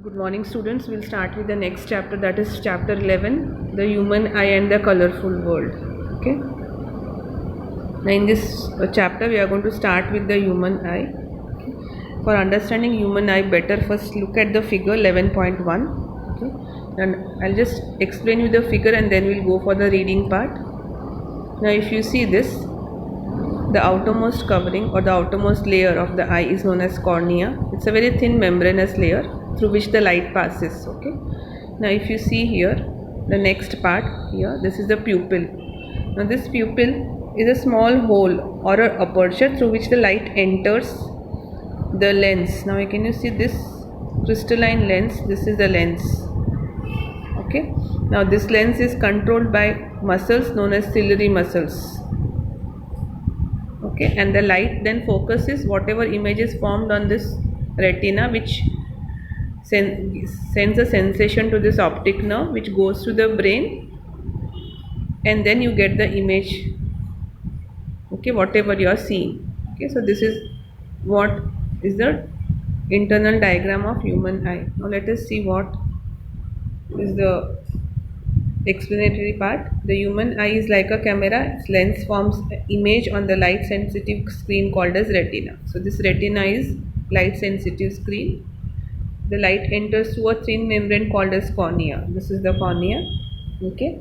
Good morning students, we'll start with the next chapter, that is chapter 11, the human eye and the colorful world. Okay. Now in this chapter we are going to start with the human eye. Okay. For understanding human eye better, first look at the figure 11.1. Okay. And I'll just explain you the figure and then we'll go for the reading part. Now if you see this, the outermost covering or the outermost layer of the eye is known as cornea. It's a very thin membranous layer through which the light passes. Okay. Now if you see here, the next part here, this is the pupil. Now this pupil is a small hole or an aperture through which the light enters the lens. Now can you see this crystalline lens? This is the lens. Okay. Now this lens is controlled by muscles known as ciliary muscles. Okay, and the light then focuses whatever image is formed on this retina, which sends a sensation to this optic nerve, which goes to the brain, and then you get the image. Okay, whatever you are seeing. Okay, so this is what is the internal diagram of human eye. Now let us see what is the explanatory part. The human eye is like a camera. Its lens forms an image on the light sensitive screen called as retina. So this retina is light sensitive screen. The light enters through a thin membrane called as cornea. This is the cornea. Okay.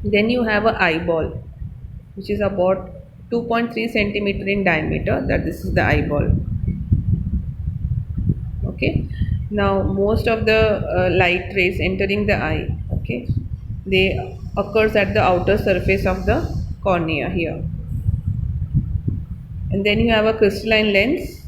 Then you have a eyeball, which is about 2.3 centimeter in diameter. That this is the eyeball. Okay. Now most of the light rays entering the eye, okay, they occurs at the outer surface of the cornea here. And then you have a crystalline lens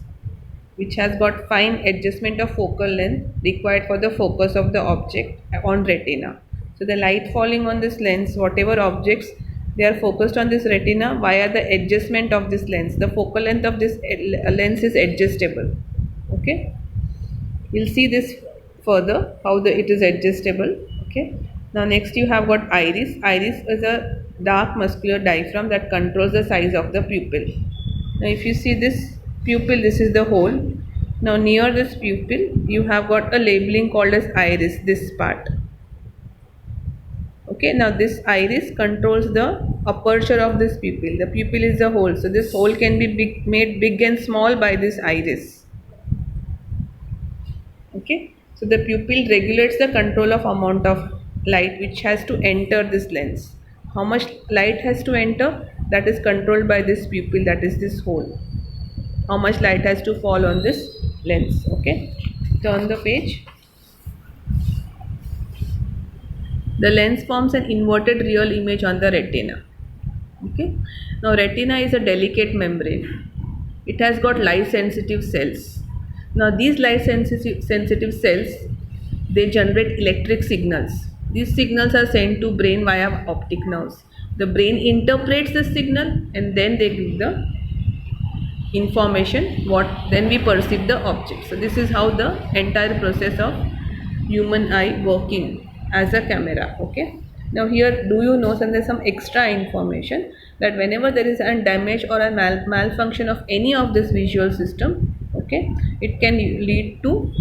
which has got fine adjustment of focal length required for the focus of the object on retina. So the light falling on this lens, whatever objects, they are focused on this retina via the adjustment of this lens. The focal length of this lens is adjustable. Okay. We'll see this further, how it is adjustable. Okay. Now next you have got iris. Iris is a dark muscular diaphragm that controls the size of the pupil. Now if you see this pupil, this is the hole. Now near this pupil you have got a labeling called as iris, this part. Okay. Now this iris controls the aperture of this pupil. The pupil is the hole. So this hole can be made big and small by this iris. Okay, so the pupil regulates the control of amount of light which has to enter this lens. How much light has to enter, that is controlled by this pupil, that is this hole. How much light has to fall on this lens. Okay, turn the page. The lens forms an inverted real image on the retina. Okay, now retina is a delicate membrane. It has got light sensitive cells. Now these light sensitive cells, they generate electric signals. These signals are sent to brain via optic nerves. The brain interprets the signal and then they give the information then we perceive the object. So this is how the entire process of human eye working as a camera. Okay. Now here, do you know there's some extra information that whenever there is a damage or a malfunction of any of this visual system, okay, it can lead to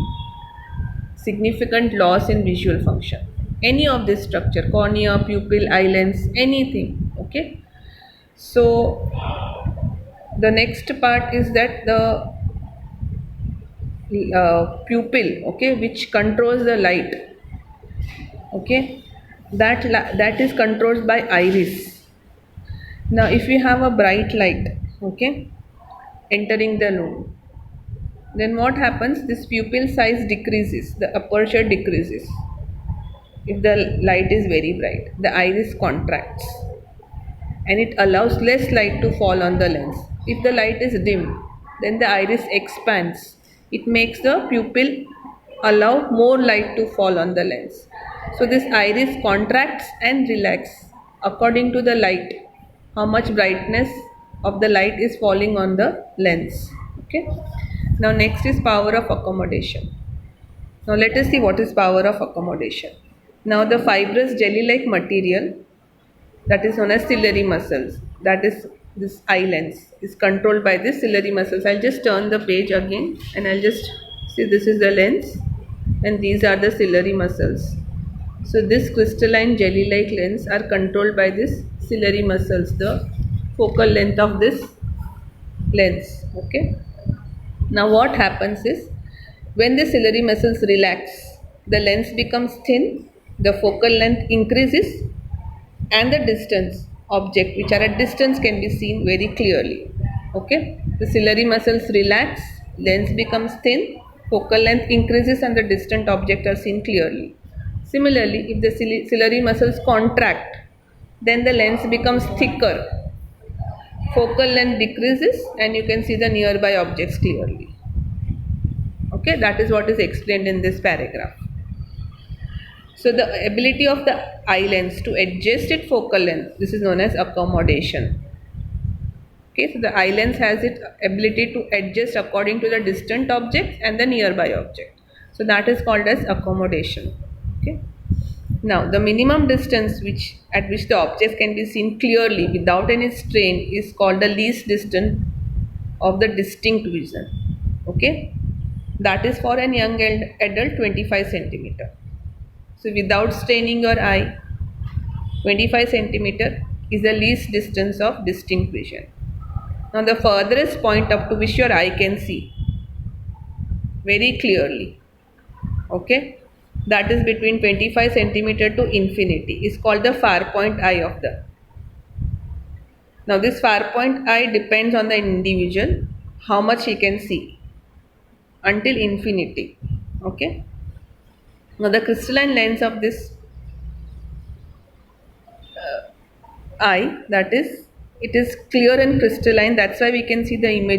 significant loss in visual function. Any of this structure, cornea, pupil, eye lens, anything. Okay. So the next part is that the pupil, okay, which controls the light. Okay. That is controlled by iris. Now if you have a bright light, okay, entering the room, then what happens? This pupil size decreases, the aperture decreases. If the light is very bright, the iris contracts and it allows less light to fall on the lens. If the light is dim, then the iris expands. It makes the pupil allow more light to fall on the lens. So this iris contracts and relaxes according to the light, how much brightness of the light is falling on the lens. Okay. Now next is power of accommodation. Now let us see what is power of accommodation. Now the fibrous jelly-like material that is known as ciliary muscles, that is this eye lens, is controlled by this ciliary muscles. I'll just turn the page again and I'll just see, this is the lens. and these are the ciliary muscles. So this crystalline jelly-like lens are controlled by this ciliary muscles, the focal length of this lens. Okay. Now what happens is, when the ciliary muscles relax, the lens becomes thin, the focal length increases, and the distance object which are at distance can be seen very clearly. Okay. The ciliary muscles relax, lens becomes thin, focal length increases, and the distant objects are seen clearly. Similarly, if the ciliary muscles contract, then the lens becomes thicker, focal length decreases, and you can see the nearby objects clearly. Okay, that is what is explained in this paragraph. So the ability of the eye lens to adjust its focal length, this is known as accommodation. Okay, so the eye lens has its ability to adjust according to the distant objects and the nearby object. So that is called as accommodation. Okay. Now the minimum distance at which the objects can be seen clearly without any strain is called the least distance of the distinct vision. Okay, that is for an young adult 25 centimeter. So without straining your eye, 25 centimeter is the least distance of distinct vision. Now the furthest point up to which your eye can see very clearly, okay, that is between 25 centimeter to infinity, is called the far point eye of the. Now this far point eye depends on the individual, how much he can see until infinity. Okay. Now the crystalline lens of this eye, that is, it is clear and crystalline, that's why we can see the image